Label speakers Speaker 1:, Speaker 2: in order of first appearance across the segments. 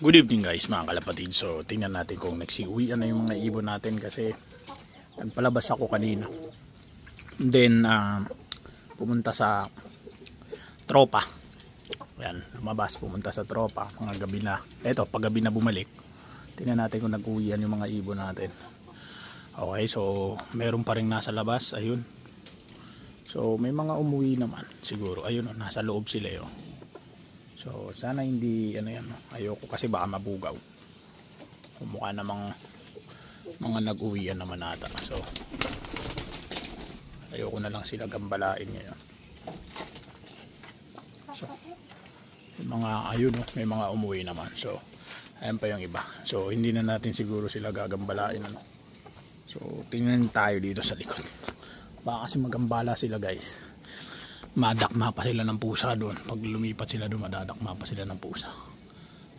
Speaker 1: Good evening guys mga kalapatid. So tingnan natin kung nagsiuwian na yung mga ibon natin kasi nagpalabas ako kanina. Then pumunta sa tropa. Ayan, lumabas pumunta sa tropa mga gabi na. Eto pag gabi na bumalik. Tingnan natin kung nag-uwian yung mga ibon natin. Okay, so meron pa rin nasa labas. Ayun. So may mga umuwi naman siguro. Ayun, nasa loob sila yun. So sana hindi ano yan, ayoko kasi baka mabugaw. Mukha namang mga nag-uwian naman ata. So ayoko na lang sila gambalain ngayon. So yung mga ayun, may mga umuwi naman. So ayan pa yung iba. So hindi na natin siguro sila gagambalain ano. So tingnan tayo dito sa likod. Baka kasi magambala sila guys. Madakma pa sila ng pusa doon. Pag lumipat sila doon, madadakma pa sila ng pusa.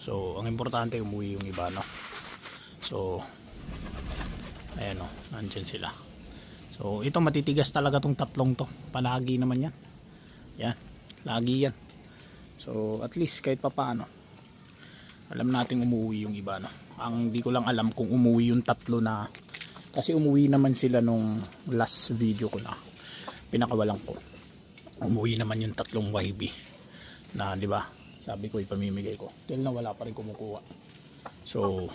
Speaker 1: So ang importante umuwi yung iba, no? So ayan, no, nandyan sila. So ito matitigas talaga tong tatlong to. Palagi naman yan. Yan, lagi yan. So at least kahit papaano alam nating umuwi yung iba, no? Ang di ko lang alam kung umuwi yung tatlo na, kasi umuwi naman sila nung last video ko na pinakawalan ko. Umuwi naman yung tatlong YB na, di ba? Sabi ko ipamimigay ko. Till na wala pa rin kumukuha. So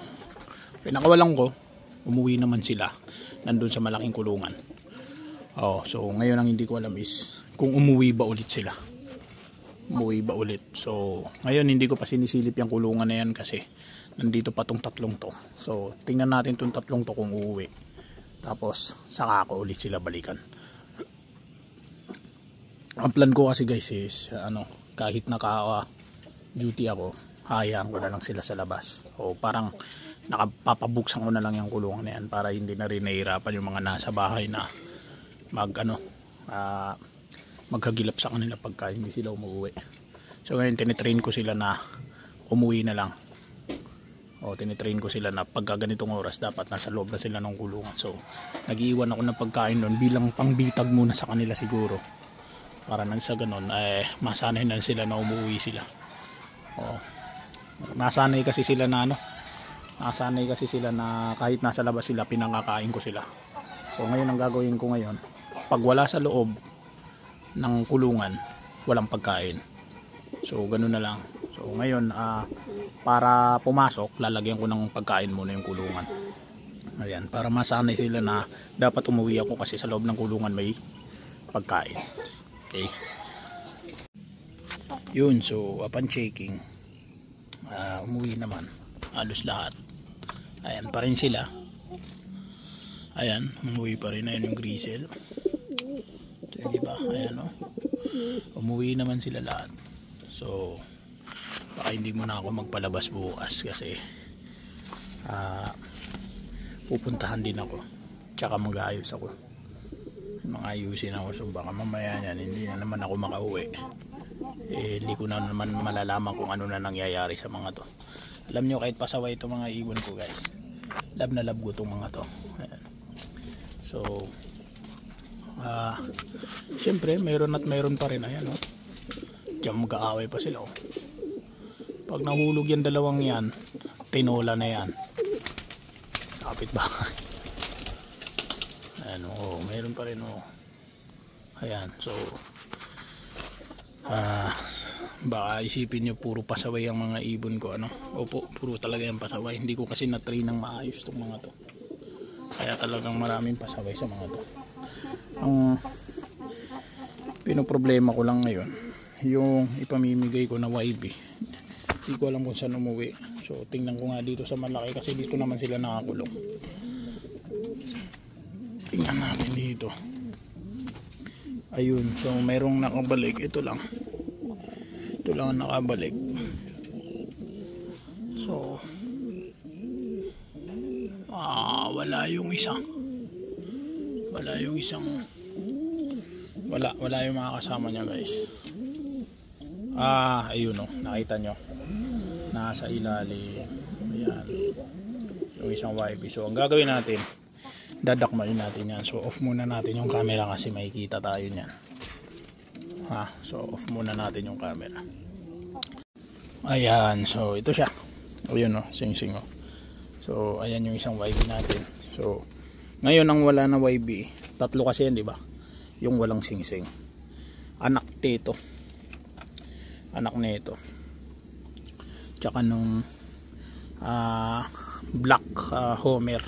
Speaker 1: pinakawalan ko, umuwi naman sila. Nandun sa malaking kulungan. Oh, so ngayon ang hindi ko alam is kung umuwi ba ulit sila. Umuwi ba ulit. So ngayon hindi ko pa sinisilip yung kulungan na yan kasi nandito pa tong tatlong to. So tingnan natin tong tatlong to kung uuwi. Tapos saka ako ulit sila balikan. Ang plan ko kasi guys is kahit naka duty ako, hayaan ko na lang sila sa labas. O parang nakapapabuksan ko na lang yung kulungan na yan para hindi na rin nahihirapan yung mga nasa bahay na maghagilap sa kanila pagka hindi sila umuwi. So ngayon tinitrain ko sila na umuwi na lang. O tinitrain ko sila na pagka ganitong oras dapat nasa loob na sila ng kulungan. So nag-iwan ako ng pagkain doon bilang pangbitag muna sa kanila siguro. Para nang sa ganon masanay na sila na umuwi sila. Nasanay kasi sila na nasanay kasi sila na kahit nasa labas sila pinangakain ko sila. So ngayon ang gagawin ko ngayon, pag wala sa loob ng kulungan walang pagkain. So ganoon na lang. So ngayon para pumasok lalagyan ko ng pagkain muna yung kulungan. Ayan, para masanay sila na dapat umuwi ako kasi sa loob ng kulungan may pagkain. Okay. Yun, so upon checking umuwi naman halos lahat. Ayan pa rin sila. Ayan, umuwi pa rin. Ayan yung grisel. So, diba? Ayan, no? Umuwi naman sila lahat. So baka hindi mo na ako magpalabas bukas kasi pupuntahan din ako tsaka mag-aayos ako, mga ayusin ako. So baka mamaya yan hindi na naman ako makauwi. Hindi ko na naman malalaman kung ano na nangyayari sa mga to. Alam nyo, kahit pasaway ito mga ibon ko guys, love na love ko itong mga to. Ayan. So syempre mayroon at mayroon pa rin. Ayan, oh. Diyan mag-aaway pa sila, oh. Pag nahulog yan dalawang yan, tinola na yan. Kapit bahay. Ayan, oh, mayroon pa rin, oh. Ayan, so baka isipin nyo puro pasaway ang mga ibon ko, opo, puro talaga yung pasaway. Hindi ko kasi na-train ng maayos itong mga to, kaya talagang maraming pasaway sa mga to. Ang pinoproblema ko lang ngayon yung ipamimigay ko na YB, hindi ko alam kung saan umuwi. So tingnan ko nga dito sa malaki kasi dito naman sila nakakulong. Tingnan natin dito. Ayun, so mayroong nakabalik. Ito lang ang nakabalik. So wala yung isang wala yung mga kasama niya guys. Ayun, oh, nakita nyo nasa ilalim. Ayan yung isang YB. So ang gagawin natin, dadakmalin natin yan. So off muna natin yung camera kasi makikita tayo niyan. So off muna natin yung camera. Ayan, so ito siya. Ayun o, sing-sing o. So ayan yung isang YB natin. So ngayon ang wala na YB, tatlo kasi yan, di ba? Yung walang sing-sing. Anak nito. Anak nito. Tsaka nung black Homer.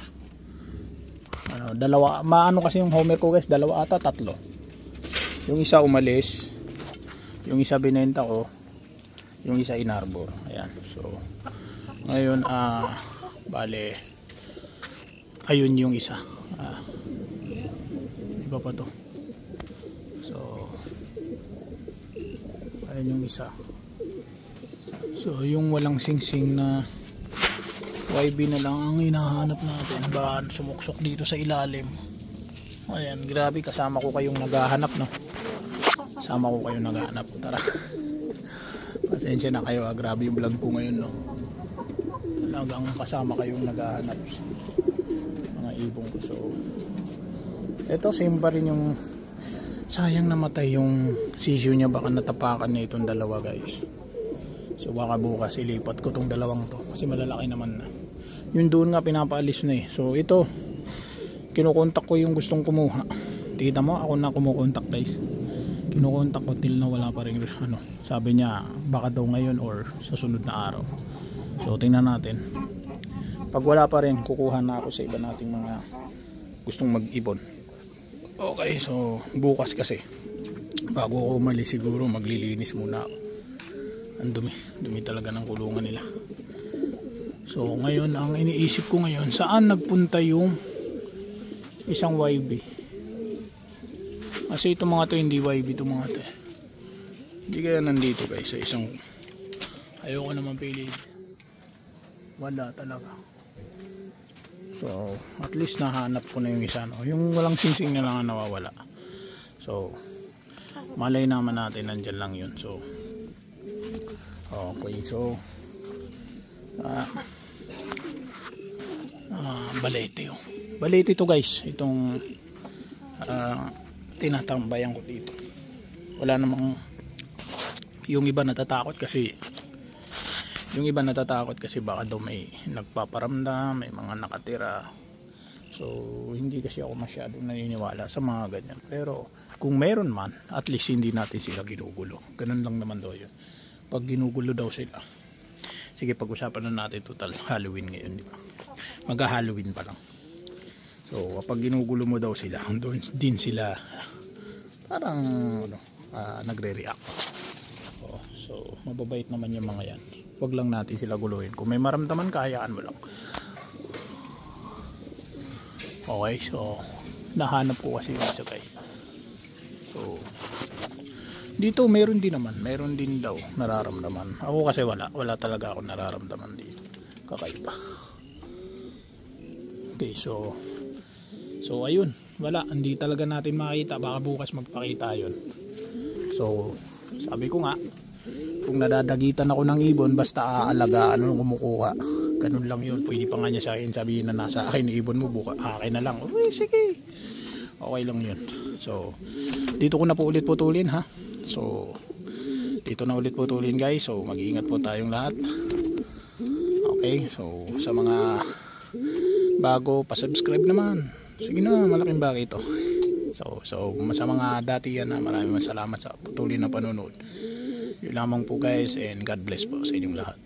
Speaker 1: Dalawa, maano kasi yung Homer ko guys, dalawa ata, tatlo. Yung isa umalis, yung isa binenta ko, yung isa inarbor. Ayan. So ngayon bale ayun yung isa. Iba pa to. So ayun yung isa. So yung walang sing-sing na YB na lang ang hinahanap natin. Ba sumuksok dito sa ilalim. Ayan, grabe, kasama ko kayong naghahanap, no? Kasama ko kayong naghahanap. Tara. Pasensya na kayo, grabe yung vlog ko ngayon, no? Talagang kasama kayong naghahanap mga ibong ko. So eto, same pa rin yung sayang namatay yung sisyo niya, baka natapakan niya itong dalawa guys. So baka bukas ilipat ko tong dalawang to kasi malalaki naman na. Yung doon nga pinapaalis na eh. So ito, kinukontak ko yung gustong kumuha. Kita mo, ako na kumukontak guys. Kinukontak ko till na wala pa rin ano. Sabi niya baka daw ngayon or sa sunod na araw. So tingnan natin. Pag wala pa rin, kukuha na ako sa iba nating mga gustong mag-ibon. Okay, so bukas kasi bago ako umalis siguro maglilinis muna ako. Ang dumi talaga ng kulungan nila. So ngayon ang iniisip ko ngayon, saan nagpunta yung isang YB? Kasi itong mga to hindi YB, itong mga to. Hindi kaya nandito guys sa isang, ayoko naman pili. Wala talaga. So at least nahanap ko na yung isa, no? Yung walang sing-sing na lang ang nawawala. So malay naman natin nandyan lang yun. So okay, so balete yun. Balete ito guys, itong tinatambayan ko dito. Wala namang, yung iba natatakot kasi baka daw may nagpaparamdam, may mga nakatira. So hindi kasi ako masyadong naniniwala sa mga ganyan. Pero kung meron man, at least hindi natin sila ginugulo. Ganun lang naman daw yun. Pag ginugulo daw sila, sige, pag-usapan na natin. Total Halloween ngayon, di ba? Mag-Halloween pa lang. So kapag ginugulo mo daw sila, doon din sila parang nagre-react. So mababait naman yung mga yan. Huwag lang natin sila guluhin. Kung may maramdaman, kahayaan mo lang. Okay, so nahanap ko kasi yung isa guys. So dito meron din daw nararamdaman. Ako kasi wala talaga ako nararamdaman dito. Kakaiba. Okay, so ayun, wala, hindi talaga natin makita. Baka bukas magpakita yun. So sabi ko nga, kung nadadagitan ako ng ibon, basta aalagaan mo, kumukuha, ganun lang yun. Pwede pa nga niya sa akin sabihin na nasa akin ibon mo, buka akin na lang. Okay, sige, okay lang yun. So dito ko na po ulit putulin, ha. So dito na ulit putulin guys. So mag-iingat po tayong lahat. Okay, so sa mga bago, pa-subscribe naman. Sige na, malaking bagay ito. So sa mga dati yan, maraming salamat sa patuloy na panonood. Yun lamang po guys, and God bless po sa inyong lahat.